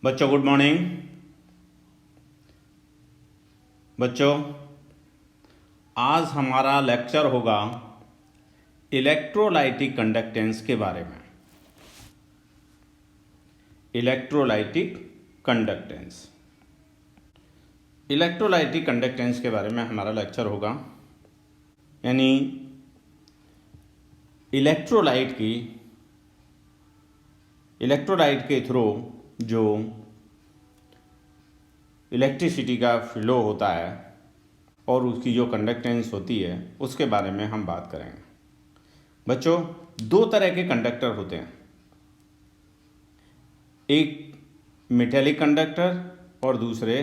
बच्चों good morning. बच्चों आज हमारा लेक्चर होगा इलेक्ट्रोलाइटिक कंडक्टेंस के बारे में। इलेक्ट्रोलाइटिक कंडक्टेंस इलेक्ट्रोलाइटिक कंडक्टेंस के बारे में हमारा लेक्चर होगा, यानी इलेक्ट्रोलाइट के थ्रू जो इलेक्ट्रिसिटी का फ्लो होता है और उसकी जो कंडक्टेंस होती है उसके बारे में हम बात करेंगे। बच्चों दो तरह के कंडक्टर होते हैं, एक मेटेलिक कंडक्टर और दूसरे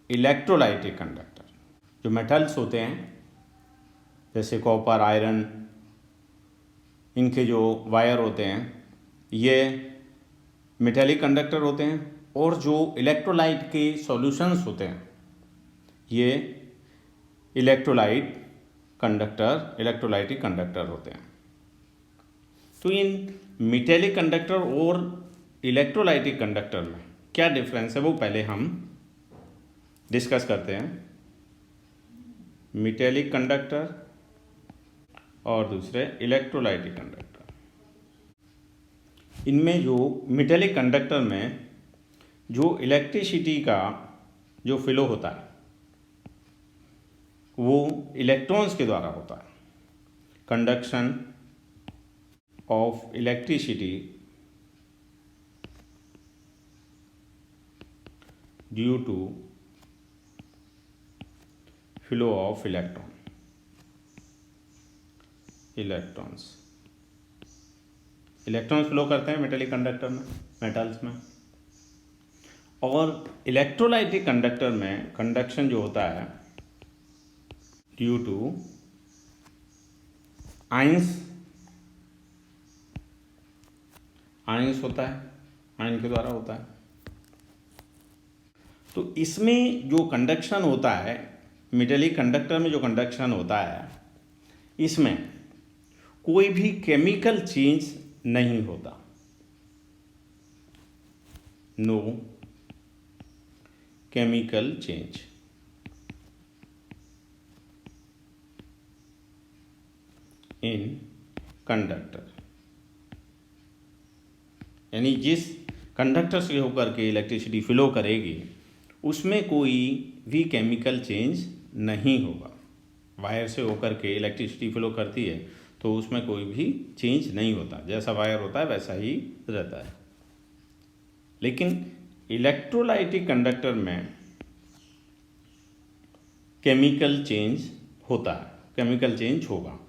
इलेक्ट्रोलाइटिक कंडक्टर। जो मेटल्स होते हैं जैसे कॉपर, आयरन, इनके जो वायर होते हैं ये मेटेलिक कंडक्टर होते हैं, और जो इलेक्ट्रोलाइट के सॉल्यूशंस होते हैं ये इलेक्ट्रोलाइटिक कंडक्टर होते हैं। तो इन मेटेलिक कंडक्टर और इलेक्ट्रोलाइटिक कंडक्टर में क्या डिफरेंस है वो पहले हम डिस्कस करते हैं। मेटेलिक कंडक्टर और दूसरे इलेक्ट्रोलाइटिक कंडक्टर। इनमें जो मेटेलिक कंडक्टर में जो इलेक्ट्रिसिटी का जो फ्लो होता है वो इलेक्ट्रॉन्स के द्वारा होता है। Conduction of electricity due to flow of electrons flow करते हैं मेटेलिक कंडक्टर में, मेटल्स में। और इलेक्ट्रोलाइटिक कंडक्टर में कंडक्शन जो होता है ड्यू टू आयंस होता है, आयन के द्वारा होता है। तो इसमें जो कंडक्शन होता है, मेटेलिक कंडक्टर में जो कंडक्शन होता है, इसमें कोई भी केमिकल चेंज नहीं होता। No chemical change. In conductor, यानी जिस कंडक्टर से होकर के इलेक्ट्रिसिटी फ्लो करेगी उसमें कोई भी केमिकल चेंज नहीं होगा। वायर से होकर के इलेक्ट्रिसिटी फ्लो करती है तो उसमें कोई भी चेंज नहीं होता, जैसा वायर होता है वैसा ही रहता है। लेकिन इलेक्ट्रोलाइटिक कंडक्टर में केमिकल चेंज होता है, केमिकल चेंज होगा,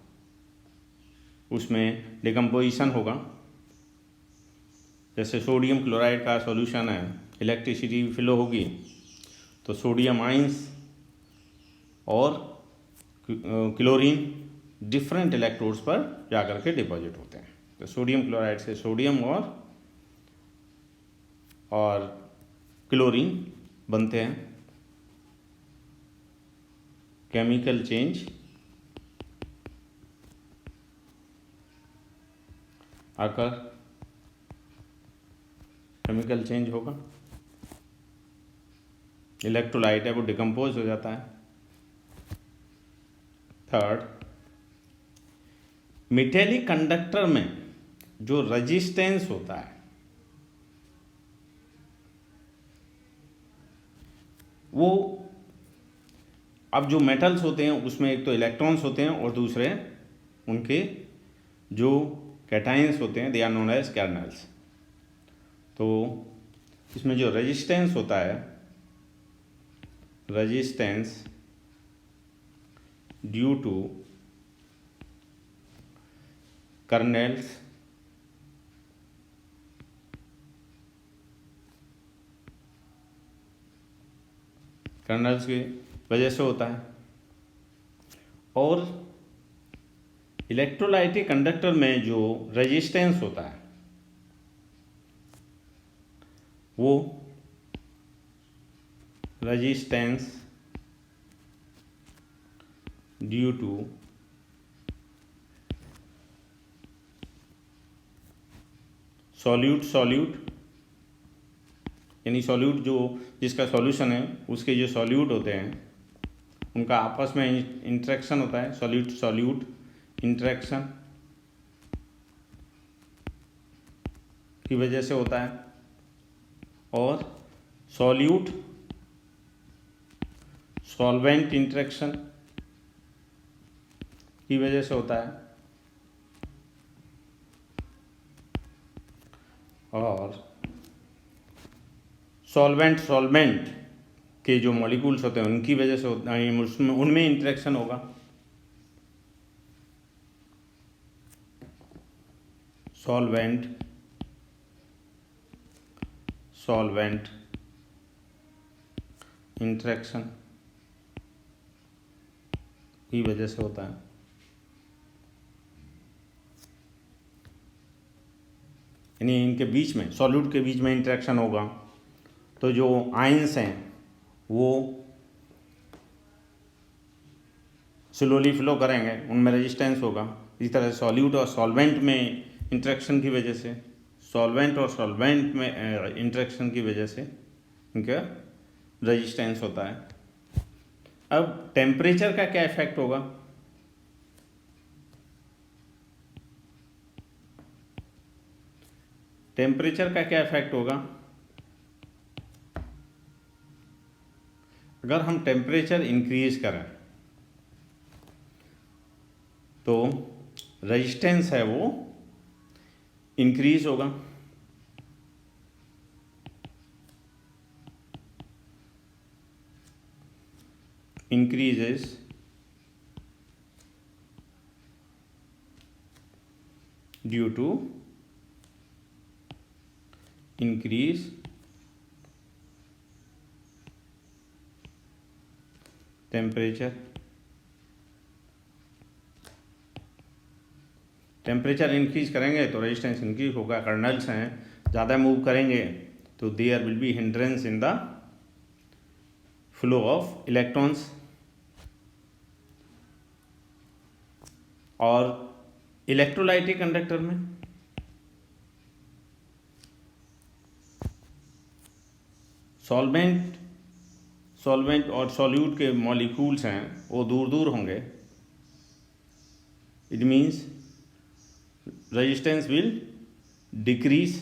उसमें डिकम्पोजिशन होगा। जैसे सोडियम क्लोराइड का सॉल्यूशन है, इलेक्ट्रिसिटी फ्लो होगी तो सोडियम आयंस और क्लोरीन डिफरेंट इलेक्ट्रोड्स पर जाकर के डिपॉजिट होते हैं। तो सोडियम क्लोराइड से सोडियम और क्लोरीन बनते हैं। केमिकल चेंज आकर केमिकल चेंज होगा, इलेक्ट्रोलाइट है वो डिकम्पोज हो जाता है। थर्ड, मेटेलिक कंडक्टर में जो रेजिस्टेंस होता है वो, अब जो मेटल्स होते हैं उसमें एक तो इलेक्ट्रॉन्स होते हैं और दूसरे उनके जो कैटायंस होते हैं, they are known as kernels. तो इसमें जो रेजिस्टेंस होता है, रेजिस्टेंस ड्यू टू कर्नल्स की वजह से होता है। और इलेक्ट्रोलाइटिक कंडक्टर में जो रेजिस्टेंस होता है वो रेजिस्टेंस ड्यू टू सॉल्यूट यानी सॉल्यूट जो जिसका सॉल्यूशन है उसके जो सॉल्यूट होते हैं उनका आपस में इंटरेक्शन होता है, सॉल्यूट सॉल्यूट इंटरेक्शन की वजह से होता है, और सॉल्यूट सॉल्वेंट इंटरेक्शन की वजह से होता है, और सॉल्वेंट सॉल्वेंट के जो मॉलिक्यूल्स होते हैं उनकी वजह से होता है, उसमें उनमें इंटरेक्शन होगा। सॉल्वेंट सॉल्वेंट इंटरेक्शन की वजह से होता है। यानी इनके बीच में, सॉल्यूट के बीच में इंटरेक्शन होगा तो जो आयंस हैं वो स्लोली फ्लो करेंगे, उनमें रेजिस्टेंस होगा। इसी तरह सॉल्यूट और सॉल्वेंट में इंटरेक्शन की वजह से, सॉल्वेंट और सॉल्वेंट में इंटरेक्शन की वजह से इनका रेजिस्टेंस होता है। अब टेम्परेचर का क्या इफेक्ट होगा? टेम्परेचर का क्या इफेक्ट होगा? अगर हम टेम्परेचर इंक्रीज करें तो रेजिस्टेंस है वो इंक्रीज होगा। increases due to increase temperature। Temperature increase करेंगे तो रेजिस्टेंस इंक्रीज होगा। कर्नल्स हैं ज़्यादा मूव करेंगे तो there will be hindrance in the flow of electrons. और इलेक्ट्रोलाइटिक कंडक्टर में सॉल्वेंट और सॉल्यूट के मॉलिक्यूल्स हैं वो दूर दूर होंगे। It means resistance will decrease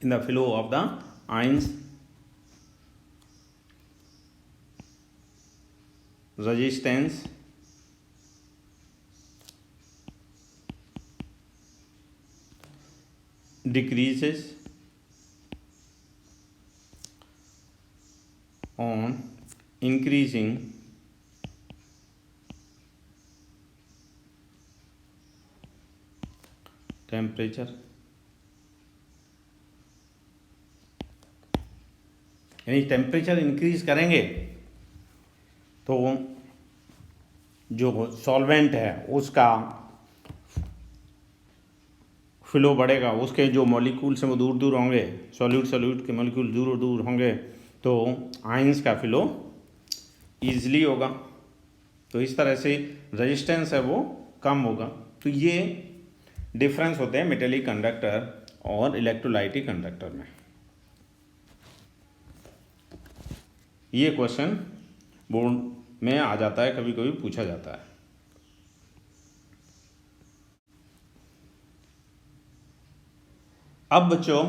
in the flow of the ions. Resistance decreases on increasing temperature। यानी टेम्परेचर इंक्रीज करेंगे तो जो सॉल्वेंट है उसका फ्लो बढ़ेगा, उसके जो मॉलिक्यूल्स हैं वो दूर दूर होंगे, सॉल्यूट के मॉलिक्यूल दूर दूर होंगे तो आयंस का फ्लो ईजिली होगा। तो इस तरह से रेजिस्टेंस है वो कम होगा। तो ये डिफरेंस होते हैं मेटेलिक कंडक्टर और इलेक्ट्रोलाइटिक कंडक्टर में। ये क्वेश्चन बोर्ड में आ जाता है, कभी कभी पूछा जाता है। अब बच्चों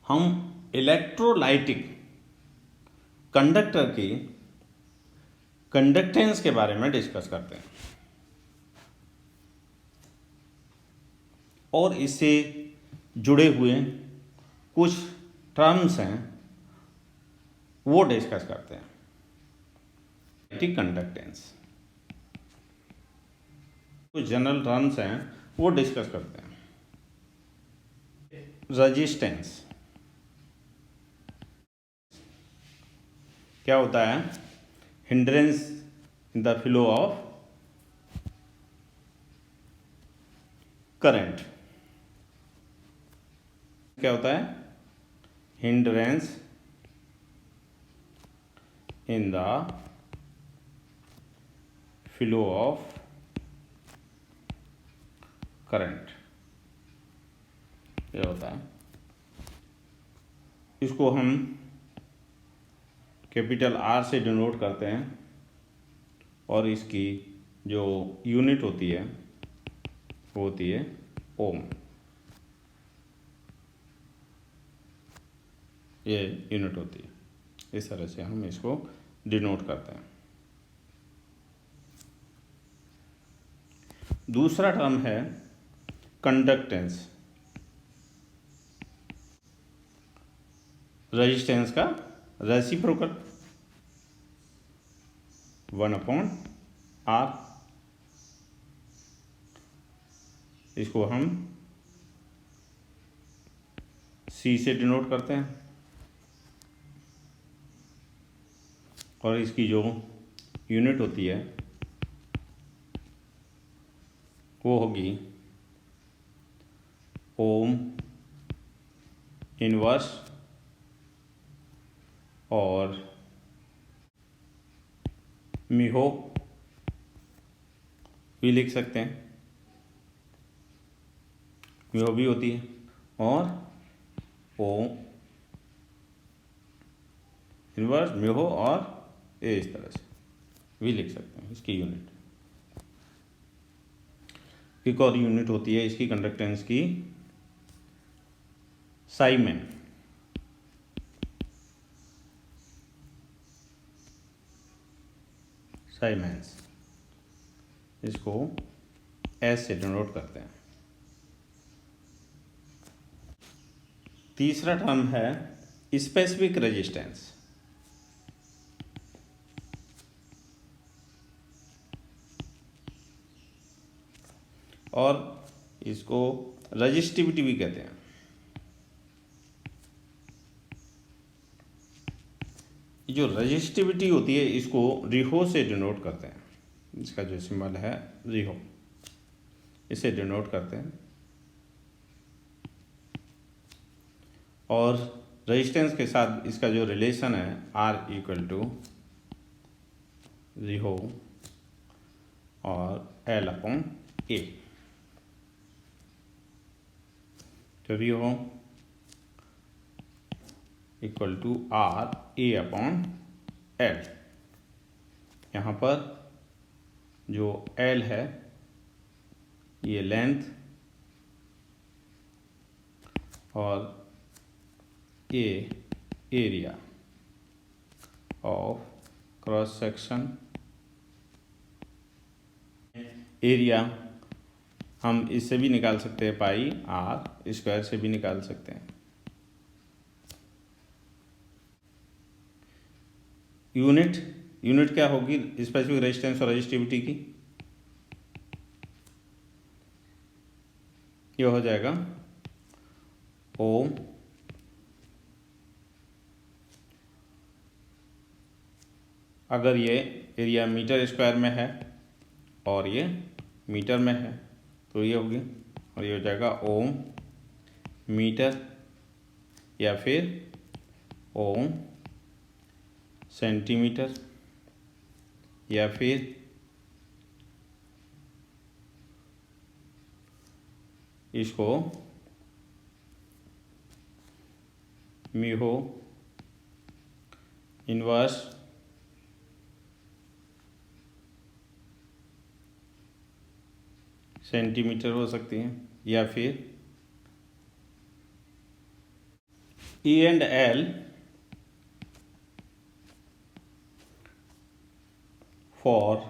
हम इलेक्ट्रोलाइटिक कंडक्टर की कंडक्टेंस के बारे में डिस्कस करते हैं और इससे जुड़े हुए कुछ टर्म्स हैं वो डिस्कस करते हैं। कंडक्टेंस कुछ जनरल टर्म्स हैं वो डिस्कस करते हैं। रेजिस्टेंस क्या होता है? Hindrance in the flow of current. क्या होता है? Hindrance in the flow of current, ये होता है। इसको हम कैपिटल आर से डिनोट करते हैं और इसकी जो यूनिट होती है वो होती है ओम। ये यूनिट होती है, इस तरह से हम इसको डिनोट करते हैं। दूसरा टर्म है कंडक्टेंस, रेजिस्टेंस का रेसिप्रोकल 1/R। इसको हम C से डिनोट करते हैं और इसकी जो यूनिट होती है वो होगी ओम इनवर्स और मिहो भी लिख सकते हैं, मिहो भी होती है, और ओम इनवर्स मिहो और ए इस तरह से भी लिख सकते हैं इसकी यूनिट। एक और यूनिट होती है इसकी कंडक्टेंस की, साइमेन। साइमेंस, इसको एस से डिनोट करते हैं। तीसरा टर्म है स्पेसिफिक रेजिस्टेंस। और इसको रजिस्टिविटी भी कहते हैं। जो रजिस्टिविटी होती है इसको रिहो से डिनोट करते हैं, इसका जो सिंबल है रिहो, इसे डिनोट करते हैं। और रेजिस्टेंस के साथ इसका जो रिलेशन है R = रिहो और L/A। तो रिहो = RA/L। यहाँ पर जो L है ये लेंथ और A area of cross section. Area हम इससे भी निकाल सकते हैं, पाई R² से भी निकाल सकते हैं। यूनिट क्या होगी स्पेसिफिक रेजिस्टेंस और रेजिस्टिविटी की? ये हो जाएगा ओम अगर ये एरिया मीटर स्क्वायर में है और ये मीटर में है तो ये होगी, और ये हो जाएगा ओम मीटर या फिर ओम सेंटीमीटर या फिर इसको मिहो इनवर्स सेंटीमीटर हो सकती है, या फिर E/L for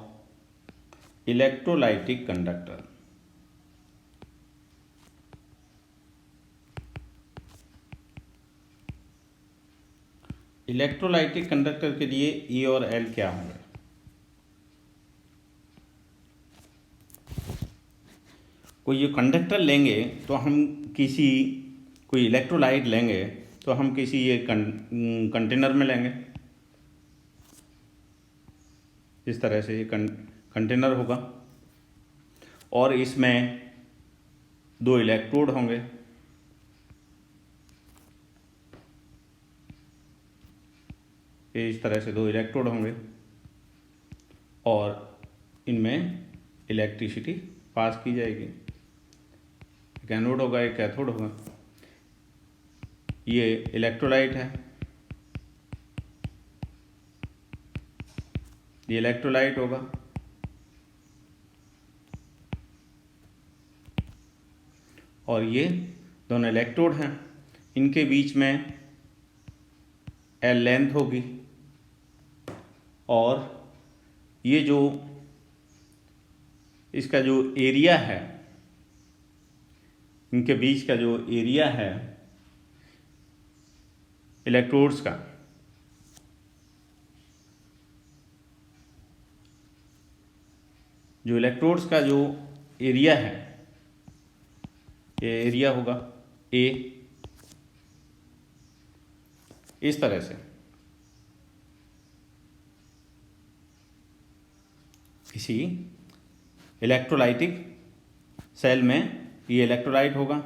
electrolytic conductor. Electrolytic conductor के लिए E और L क्या होंगे? कोई ये कंडक्टर लेंगे तो हम कोई इलेक्ट्रोलाइट लेंगे तो हम किसी ये कंटेनर में लेंगे, इस तरह से ये कंटेनर होगा और इसमें 2 इलेक्ट्रोड होंगे। इस तरह से 2 इलेक्ट्रोड होंगे और इनमें इलेक्ट्रिसिटी पास की जाएगी। एक एनोड होगा, एक कैथोड होगा। ये इलेक्ट्रोलाइट है, ये इलेक्ट्रोलाइट होगा, और ये दोनों इलेक्ट्रोड हैं, इनके बीच में एल लेंथ होगी, और ये जो इसका जो एरिया है, इनके बीच का जो एरिया है इलेक्ट्रोड्स का, जो इलेक्ट्रोड्स का जो एरिया है, ये एरिया होगा ए, इस तरह से। किसी इलेक्ट्रोलाइटिक सेल में ये इलेक्ट्रोलाइट होगा,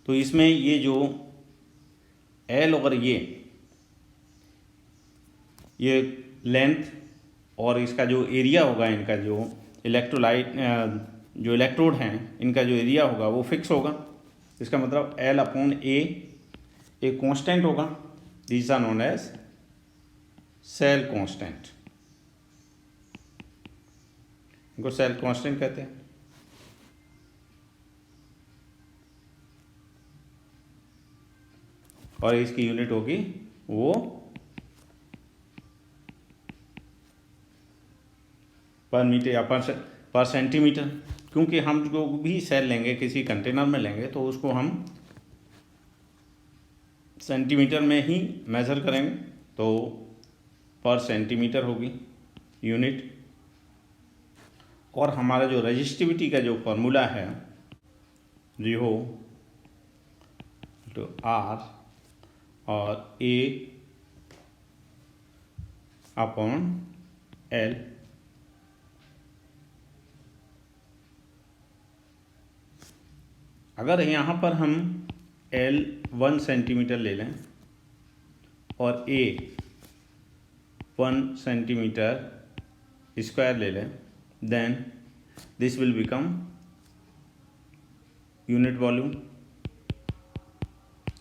तो इसमें ये जो एल और ये लेंथ और इसका जो एरिया होगा, इनका जो इलेक्ट्रोलाइट जो इलेक्ट्रोड हैं, इनका जो एरिया होगा वो फिक्स होगा। इसका मतलब एल अपॉन ए एक कांस्टेंट होगा। These are known as cell constant, इनको सेल कांस्टेंट कहते हैं। और इसकी यूनिट होगी वो पर मीटर या पर सेंटीमीटर, क्योंकि हम जो भी सेल लेंगे किसी कंटेनर में लेंगे तो उसको हम सेंटीमीटर में ही मेज़र करेंगे, तो पर सेंटीमीटर होगी यूनिट। और हमारा जो रजिस्टिविटी का जो फॉर्मूला है रिहो तो आर और ए अपॉन एल, अगर यहाँ पर हम L 1 सेंटीमीटर ले लें और A 1 सेंटीमीटर स्क्वायर ले लें, then this will become unit volume.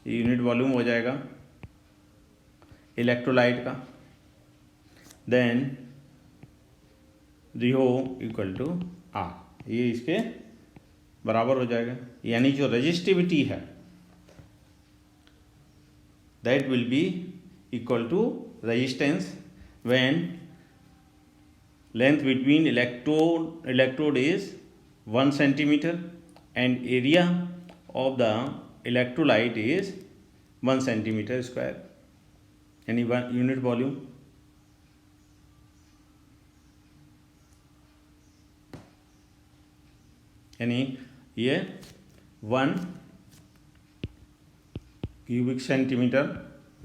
Unit volume हो जाएगा इलेक्ट्रोलाइट का। Then rho equal to R, ये इसके बराबर हो जाएगा। यानी जो रजिस्टिविटी है that will be equal to resistance when length between electrode is 1 centimeter and area of the electrolyte is 1 centimeter square, यानी 1 यूनिट वॉल्यूम। यानी ये 1 क्यूबिक सेंटीमीटर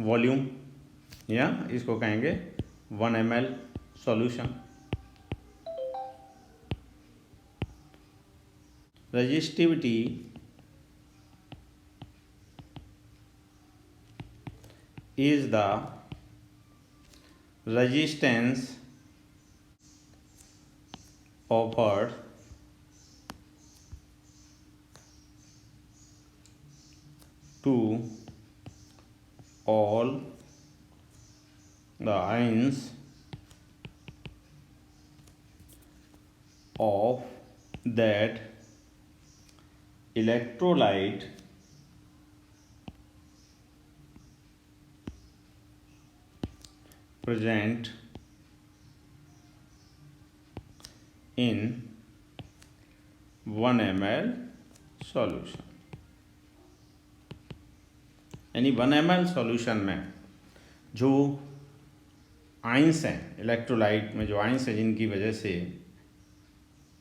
वॉल्यूम, या इसको कहेंगे 1 ml solution. Resistivity is the resistance offered to all the ions of that electrolyte present in 1 ml solution। यानी 1 ml solution में जो ions हैं, इलेक्ट्रोलाइट में जो आइंस हैं जिनकी वजह से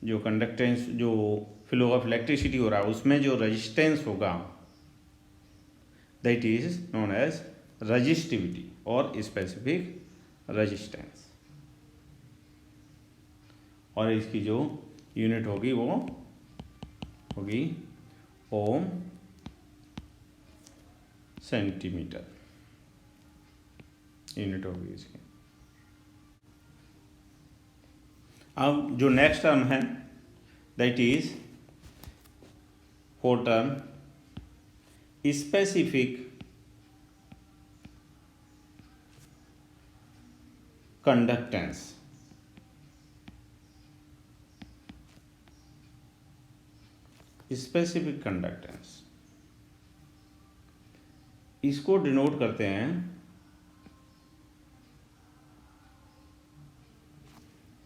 जो कंडक्टेंस, जो फ्लो ऑफ इलेक्ट्रिसिटी हो रहा है, उसमें जो रेजिस्टेंस होगा that is known as resistivity और स्पेसिफिक रेजिस्टेंस। और इसकी जो यूनिट होगी वो होगी ओम सेंटीमीटर यूनिट होगी इसकी। अब जो नेक्स्ट टर्म है that is 4 term specific conductance. Specific conductance इसको डिनोट करते हैं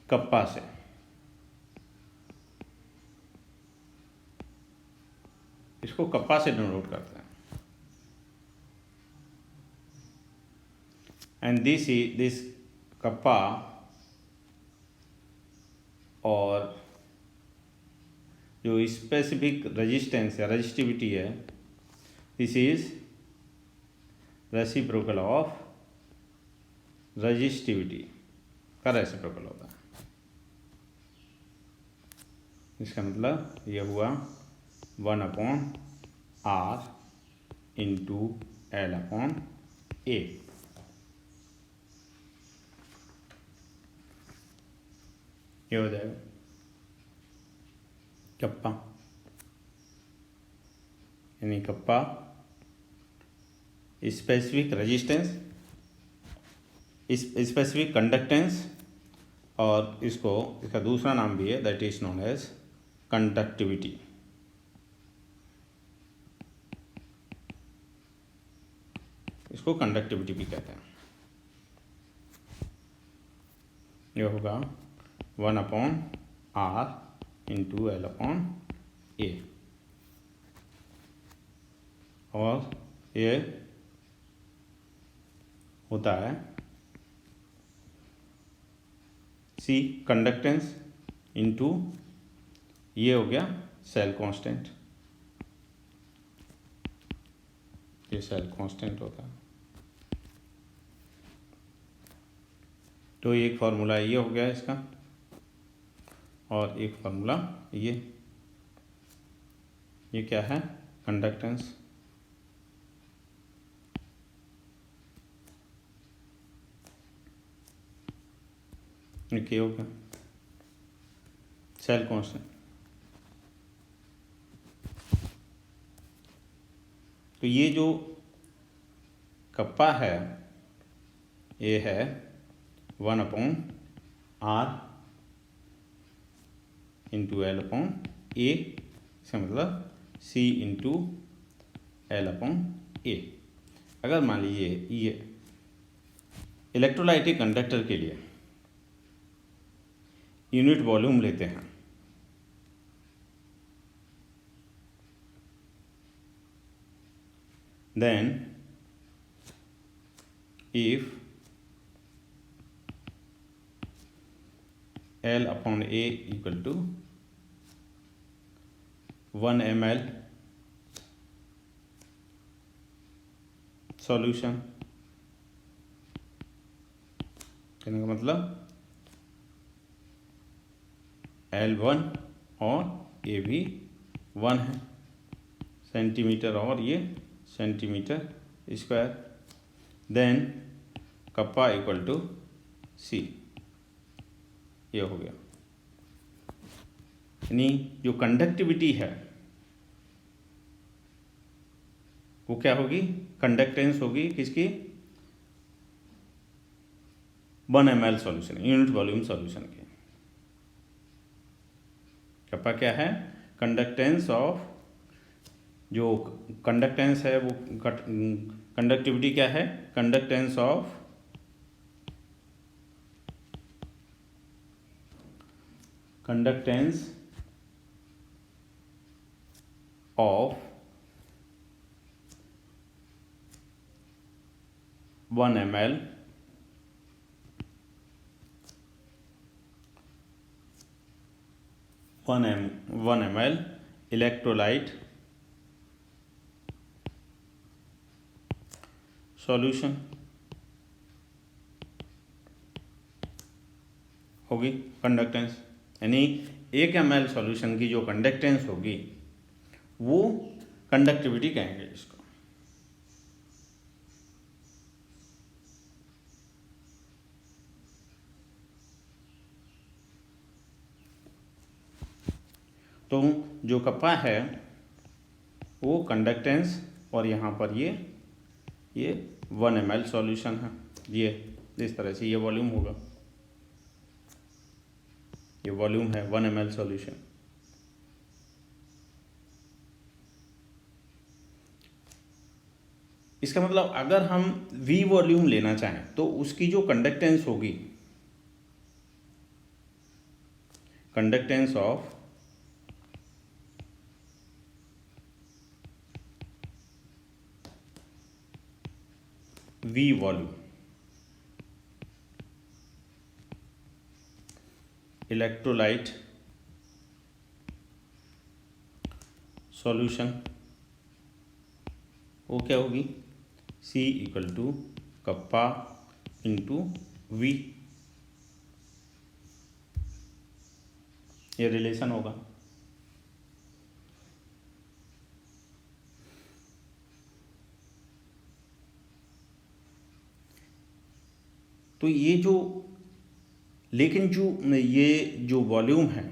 कप्पा से। इसको कप्पा से डिनोट करते हैं। एंड दिस कप्पा और जो स्पेसिफिक रेजिस्टेंस है, रेजिस्टिविटी है, this is reciprocal of resistivity का रेसिप्रोकल होता है। इसका मतलब यह हुआ 1/R इंटू L/A। ये हो जाएगा कप्पा, यानी kappa specific resistance, specific conductance, और इसका दूसरा नाम भी है, that is known as conductivity. इसको कंडक्टिविटी भी कहते हैं। यह होगा 1/R इंटू L/A। और ये होता है C कंडक्टेंस इंटू, ये हो गया सेल कांस्टेंट, ये सेल कांस्टेंट होता है। तो एक फार्मूला ये हो गया इसका, और एक फार्मूला ये क्या है, कंडक्टेंस। ये क्या हो गया, सेल कांस्टेंट। तो ये जो कप्पा है ये है 1/R इंटू L/A। इसका मतलब C इंटू L/A। अगर मान लीजिए ये इलेक्ट्रोलाइटिक कंडक्टर के लिए यूनिट वॉल्यूम लेते हैं, then if L/A equal to 1 ml solution, कहने का मतलब L1 और A भी 1 है, सेंटीमीटर और ये centimetre square. Then kappa equal to C, ये हो गया। यानी जो कंडक्टिविटी है वो क्या होगी, कंडक्टेंस होगी किसकी, 1 ml solution, unit volume solution की। कप्पा क्या है, कंडक्टेंस ऑफ, जो कंडक्टेंस है वो कंडक्टिविटी क्या है, conductance of conductance of 1 ml one M L electrolyte solution होगी कंडक्टेंस। यानी 1 ml सॉल्यूशन की जो कंडक्टेंस होगी वो कंडक्टिविटी कहेंगे इसको। तो जो कप्पा है वो कंडक्टेंस, और यहाँ पर ये 1 ml सॉल्यूशन है। ये इस तरह से ये वॉल्यूम होगा, ये वॉल्यूम है 1 ml सॉल्यूशन। इसका मतलब अगर हम V वॉल्यूम लेना चाहें तो उसकी जो कंडक्टेंस होगी, conductance of V volume, electrolyte solution, वो क्या होगी, C equal to kappa into V, ये रिलेशन होगा। तो ये जो, लेकिन जो ये जो वॉल्यूम है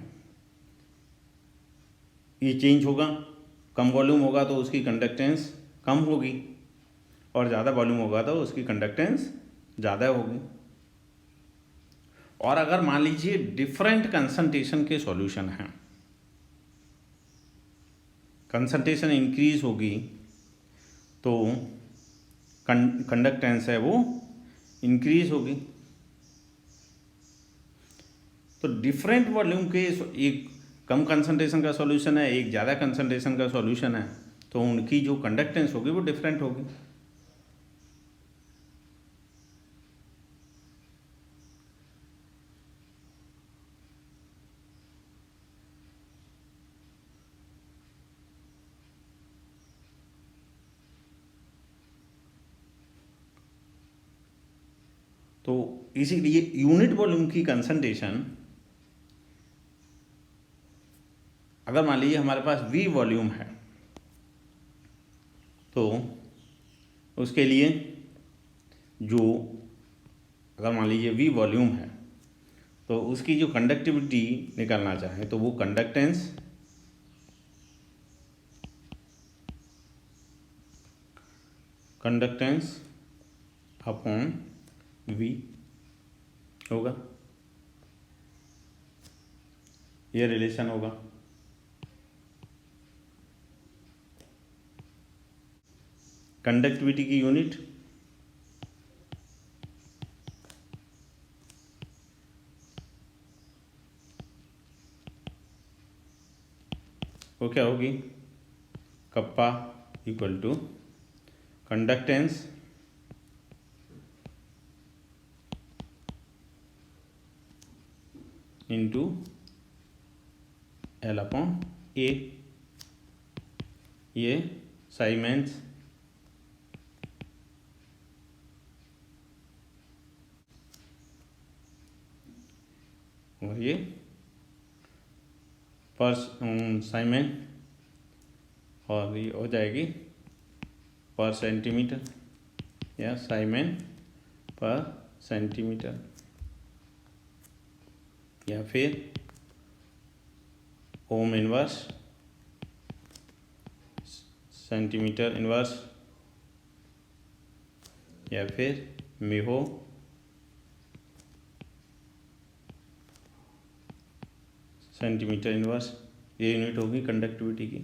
ये चेंज होगा। कम वॉल्यूम होगा तो उसकी कंडक्टेंस कम होगी, और ज़्यादा वॉल्यूम होगा तो उसकी कंडक्टेंस ज़्यादा होगी। और अगर मान लीजिए डिफरेंट कंसंट्रेशन के सॉल्यूशन हैं, कंसंट्रेशन इंक्रीज होगी तो कंडक्टेंस है वो इंक्रीज होगी। तो डिफरेंट वॉल्यूम के, एक कम कंसंट्रेशन का सॉल्यूशन है, एक ज़्यादा कंसंट्रेशन का सॉल्यूशन है, तो उनकी जो कंडक्टेंस होगी वो डिफरेंट होगी। तो इसीलिए यूनिट वॉल्यूम की कंसंट्रेशन, अगर मान लीजिए हमारे पास V वॉल्यूम है तो उसके लिए जो, अगर मान लीजिए V वॉल्यूम है तो उसकी जो कंडक्टिविटी निकालना चाहें तो वो कंडक्टेंस अपॉन V होगा, ये रिलेशन होगा। कंडक्टिविटी की यूनिट वो क्या होगी, kappa equal to conductance into L upon A, ये साइमेंस और ये पर साइमेन, और ये हो जाएगी पर सेंटीमीटर या साइमेन पर सेंटीमीटर, या फिर ओम इनवर्स सेंटीमीटर इनवर्स, या फिर म्हो सेंटीमीटर इनवर्स, ये यूनिट होगी कंडक्टिविटी की।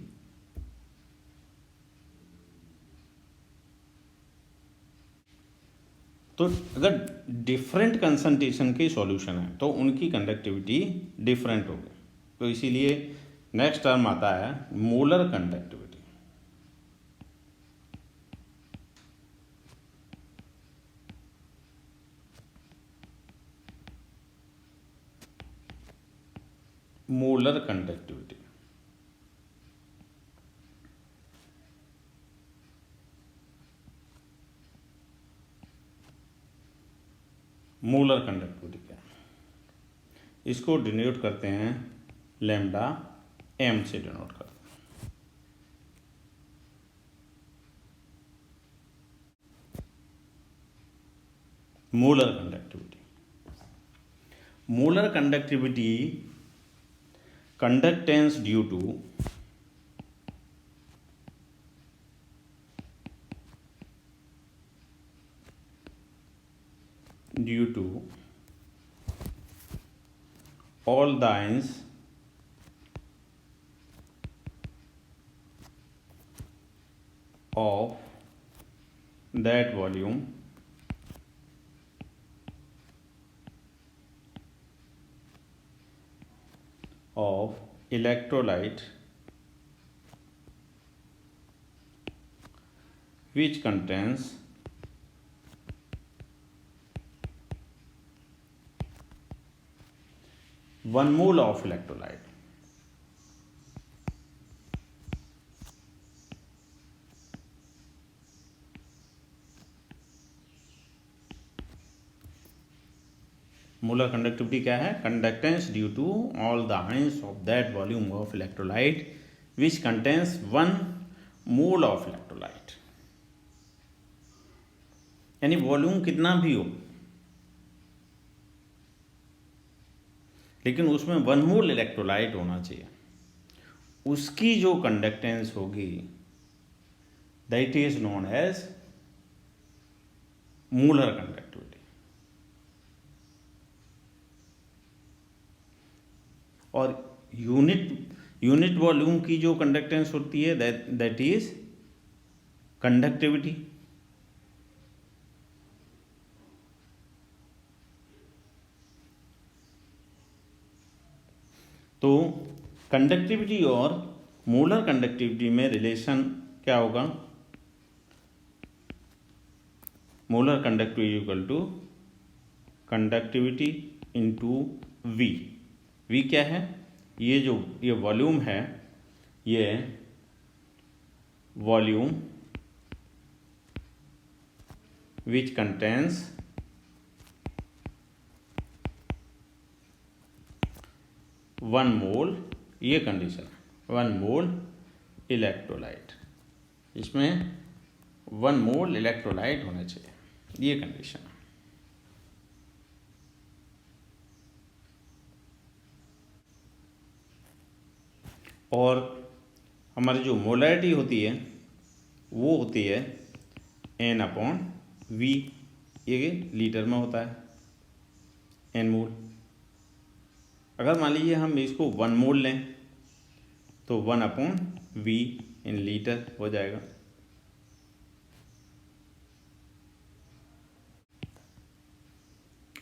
तो अगर डिफरेंट कंसंट्रेशन के सॉल्यूशन है तो उनकी कंडक्टिविटी डिफरेंट होगी। तो इसीलिए नेक्स्ट टर्म आता है molar conductivity. Molar conductivity, molar conductivity क्या है, इसको डिनोट करते हैं लैम्डा m से डिनोट करते हैं। Molar conductivity, molar conductivity conductance due to due to all the ions of that volume of electrolyte which contains one mole of electrolyte. Molar conductivity क्या है? Conductance due to all the ions of that volume of electrolyte which contains one mole of electrolyte. यानी volume कितना भी हो, लेकिन उसमें one mole electrolyte होना चाहिए। उसकी जो कंडक्टेंस होगी that is known as molar conductivity. और यूनिट वॉल्यूम की जो कंडक्टेंस होती है दैट इज कंडक्टिविटी। तो कंडक्टिविटी और मोलर कंडक्टिविटी में रिलेशन क्या होगा? Molar conductivity equal to conductivity into V. V क्या है? ये वॉल्यूम है, ये volume which contains one mole, ये कंडीशन है, वन मोल इलेक्ट्रोलाइट। इसमें वन मोल इलेक्ट्रोलाइट होना चाहिए, ये कंडीशन है। और हमारी जो मोलैरिटी होती है वो होती है N/V। ये लीटर में होता है N मोल। अगर मान लीजिए हम इसको 1 मोल लें तो 1/V इन लीटर हो जाएगा।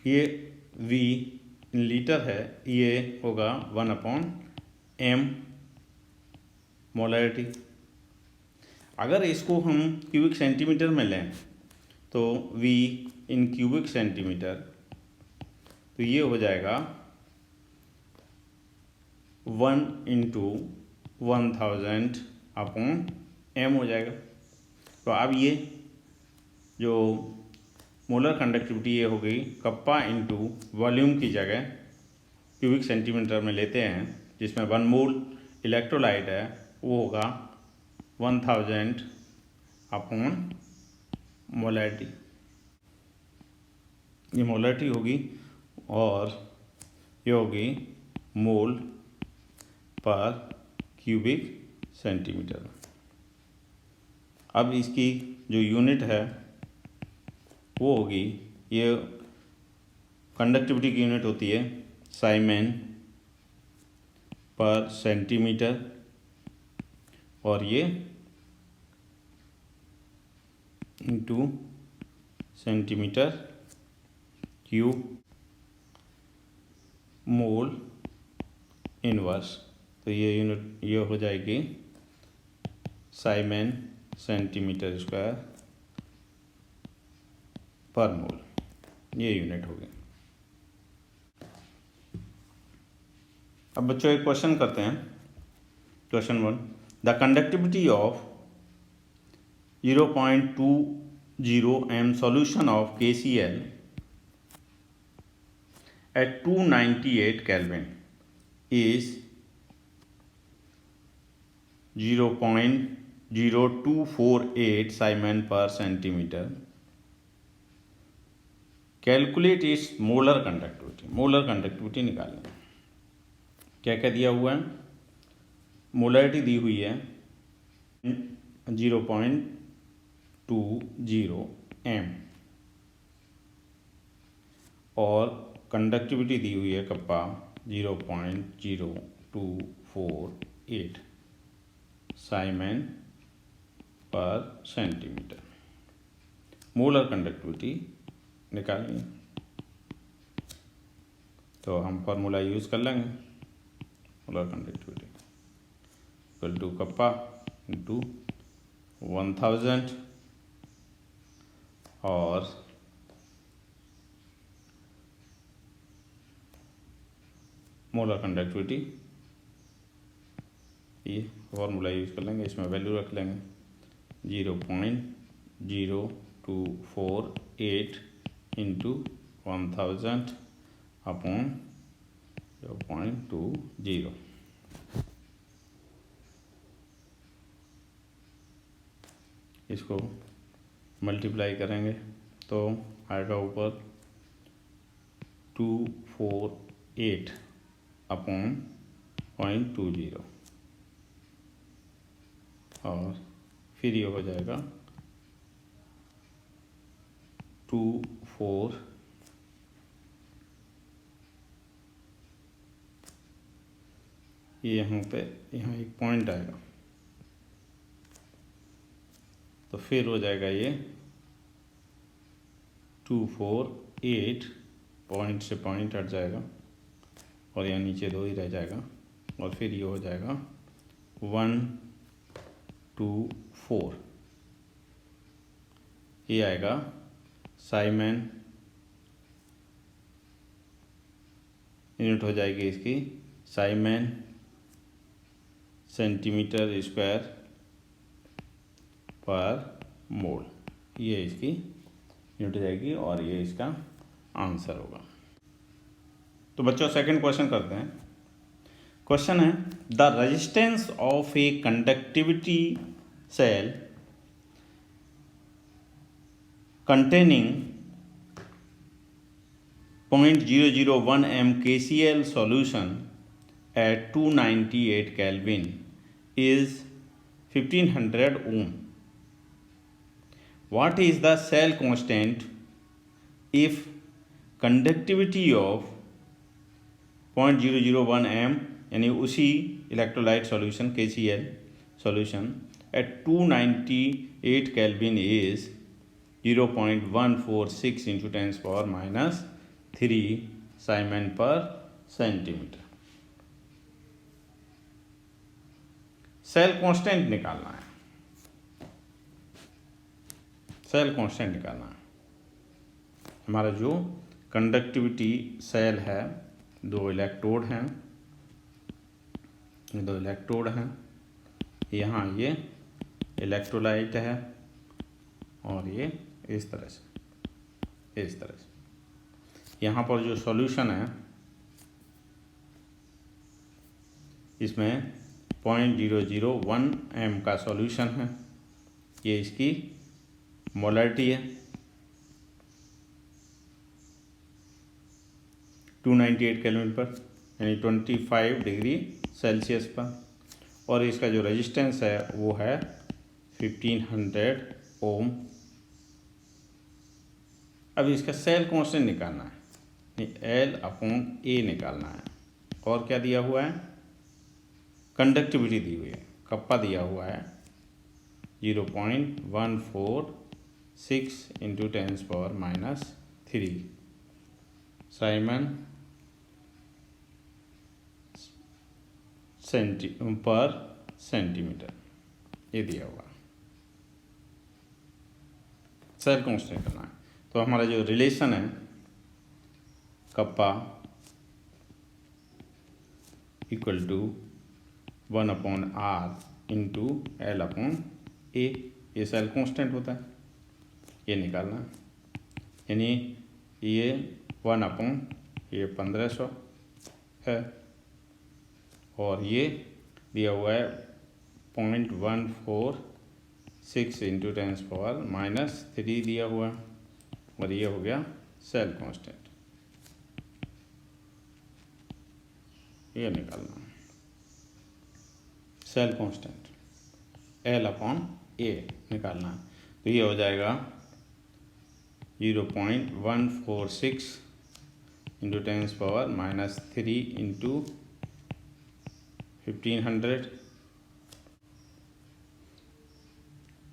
ये V इन लीटर है, ये होगा 1/m मोलैरिटी। अगर इसको हम क्यूबिक सेंटीमीटर में लें तो V इन क्यूबिक सेंटीमीटर, तो ये हो जाएगा 1 × 1000/m हो जाएगा। तो अब ये जो मोलर कंडक्टिविटी ये हो गई कप्पा इंटू वॉल्यूम की जगह क्यूबिक सेंटीमीटर में लेते हैं, जिसमें 1 मोल इलेक्ट्रोलाइट है, वो होगा 1000/मोलैरिटी। ये मोलैरिटी होगी और ये होगी मोल पर क्यूबिक सेंटीमीटर। अब इसकी जो यूनिट है वो होगी, ये कंडक्टिविटी की यूनिट होती है साइमन पर सेंटीमीटर, और ये into centimetre cube mole inverse. तो ये यूनिट ये हो जाएगी साइमन सेंटीमीटर स्क्वायर पर मोल, ये यूनिट होगी। अब बच्चों एक क्वेश्चन करते हैं। Question 1, the conductivity of 0.20 m solution of KCl at 298 Kelvin is 0.0248 Siemens per centimeter. Calculate its molar conductivity. Molar conductivity निकालनी। क्या क्या दिया हुआ है? मोलैरिटी दी हुई है 0.20 m, और कंडक्टिविटी दी हुई है कप्पा 0.0248 साइमन पर सेंटीमीटर। मोलर कंडक्टिविटी निकालेंगे तो हम फार्मूला यूज़ कर लेंगे। Molar conductivity equal to kappa into 1000 और मोलर कंडक्टिविटी, ये फार्मूला यूज़ कर लेंगे, इसमें वैल्यू रख लेंगे 0.0248 इंटू 1000 अपॉन 0.20। इसको मल्टीप्लाई करेंगे तो आएगा ऊपर 248 अपॉन 0.20 और फिर ये हो जाएगा 24, ये यहाँ पे यहाँ एक पॉइंट आएगा तो फिर हो जाएगा ये 248, पॉइंट से पॉइंट हट जाएगा और यहाँ नीचे 2 ही रह जाएगा और फिर ये हो जाएगा 124, ये आएगा साइमन, यूनिट हो जाएगी इसकी साइमन सेंटीमीटर स्क्वायर पर मोल, ये इसकी यूनिट हो जाएगी और ये इसका आंसर होगा। तो बच्चों सेकंड क्वेश्चन करते हैं। क्वेश्चन है the resistance of a conductivity cell containing 0.001 m KCl solution at 298 Kelvin is 1500 ohm. What is the cell constant if conductivity of 0.001 m यानी उसी electrolyte solution KCl solution at 298 Kelvin is 0.146 into 10⁻³ Simon पर centimetre. Cell constant निकालना है, cell constant निकालना है। हमारा जो conductivity cell है, 2 इलेक्ट्रोड हैं, 2 इलेक्ट्रोड हैं, यहाँ ये इलेक्ट्रोलाइट है और ये इस तरह से, इस तरह से। यहाँ पर जो सॉल्यूशन है इसमें 0.001 m का सॉल्यूशन है, ये इसकी मोलरिटी है 298 केल्विन पर यानी 25 डिग्री सेल्सियस पर, और इसका जो रेजिस्टेंस है वो है 1500 ओम। अब इसका सेल कांस्टेंट निकालना है, L/A निकालना है, और क्या दिया हुआ है, कंडक्टिविटी दी हुई है, कप्पा दिया हुआ है 0.146 इंटू 10⁻³ साइमन पर सेंटीमीटर, ये दिया हुआ है। सेल कांस्टेंट करना है तो हमारा जो रिलेशन है kappa equal to 1/r into L/A, ये सेल कांस्टेंट होता है, ये निकालना है। यानी ये 1500 है और ये दिया हुआ है 0.146 इंटू 10⁻³ दिया हुआ है और ये हो गया सेल कांस्टेंट, ये निकालना है सेल कांस्टेंट L/A निकालना है। तो ये हो जाएगा 0.146 इंटू 10⁻³ इंटू 1500।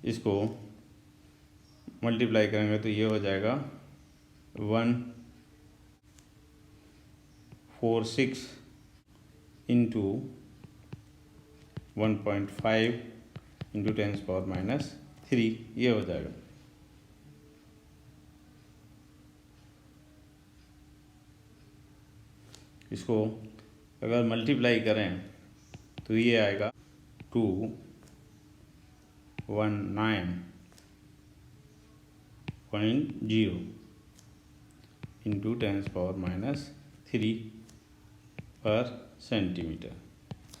इसको मल्टीप्लाई करेंगे तो ये हो जाएगा 146 इंटू 1.5 इंटू 10⁻³ ये हो जाएगा। इसको अगर मल्टीप्लाई करें तो ये आएगा 219.0 इंटू 10⁻³ पर सेंटीमीटर।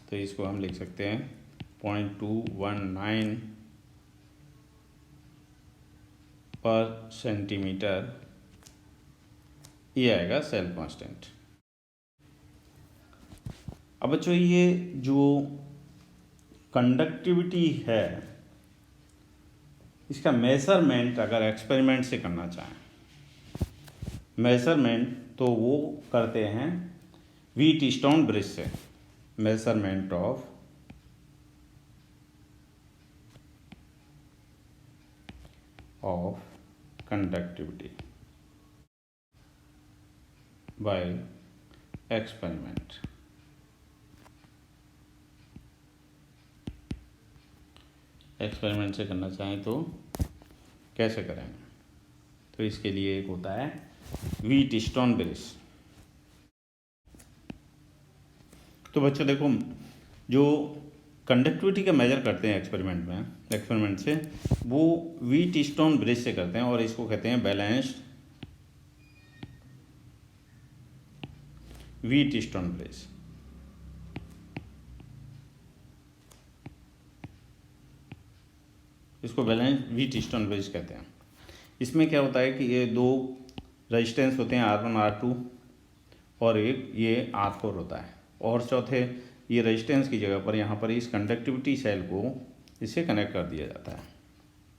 तो इसको हम लिख सकते हैं 0.219 पर सेंटीमीटर, ये आएगा सेल कांस्टेंट। अब बच्चों ये जो कंडक्टिविटी है इसका मेजरमेंट अगर एक्सपेरिमेंट से करना चाहें, मेजरमेंट तो वो करते हैं व्हीटस्टोन ब्रिज से। Measurement of conductivity by experiment. Experiment से करना चाहें तो कैसे करेंगे, तो इसके लिए एक होता है व्हीटस्टोन ब्रिज। तो बच्चों देखो, जो कंडक्टिविटी का मेजर करते हैं एक्सपेरिमेंट से, वो व्हीटस्टोन ब्रिज से करते हैं और इसको कहते हैं बैलेंस्ड व्हीटस्टोन ब्रिज। इसको बैलेंस व्हीटस्टोन ब्रिज कहते हैं। इसमें क्या होता है कि ये दो रेजिस्टेंस होते हैं R1 R2 और एक ये R4 होता है, और चौथे ये रेजिस्टेंस की जगह पर यहाँ पर इस कंडक्टिविटी सेल को इससे कनेक्ट कर दिया जाता है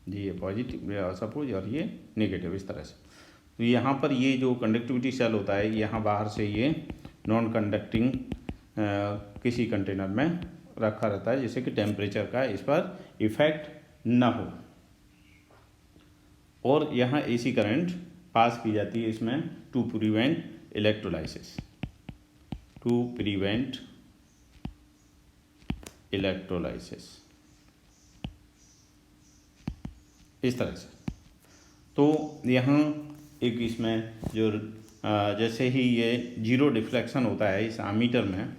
जी, ये पॉजिटिव सपोज और ये नेगेटिव, इस तरह से। तो यहाँ पर ये जो कंडक्टिविटी सेल होता है, यहाँ बाहर से ये नॉन कंडक्टिंग किसी कंटेनर में रखा रहता है जिससे कि टेम्परेचर का इस पर इफेक्ट ना हो, और यहाँ AC करंट पास की जाती है इसमें टू प्रिवेंट इलेक्ट्रोलाइसिस, इस तरह से। तो यहाँ एक इसमें जो जैसे ही ये जीरो डिफ्लेक्शन होता है इस आमीटर में,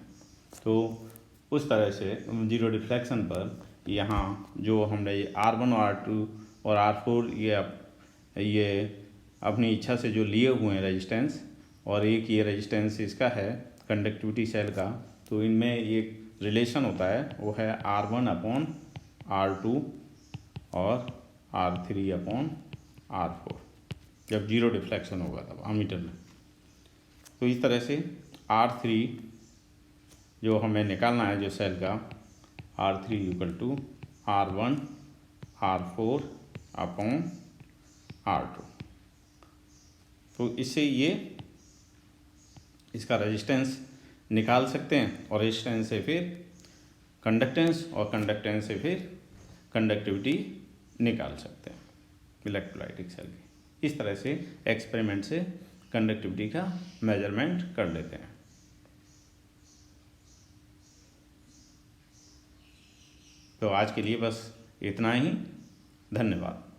तो उस तरह से जीरो डिफ्लेक्शन पर यहाँ जो हमने ये R1 R2 और R4 ये अपनी इच्छा से जो लिए हुए हैं रेजिस्टेंस, और एक ये रेजिस्टेंस इसका है कंडक्टिविटी सेल का, तो इनमें एक रिलेशन होता है, वो है R1/R2 और R3/R4 जब जीरो डिफ्लेक्शन होगा तब आमीटर में। तो इस तरह से R3 जो हमें निकालना है जो सेल का, R3 = R1 R4/R2। तो इससे ये इसका रेजिस्टेंस निकाल सकते हैं, और रेजिस्टेंस से फिर कंडक्टेंस, और कंडक्टेंस से फिर कंडक्टिविटी निकाल सकते हैं इलेक्ट्रोलाइटिक सेल की। इस तरह से एक्सपेरिमेंट से कंडक्टिविटी का मेजरमेंट कर लेते हैं। तो आज के लिए बस इतना ही। धन्यवाद।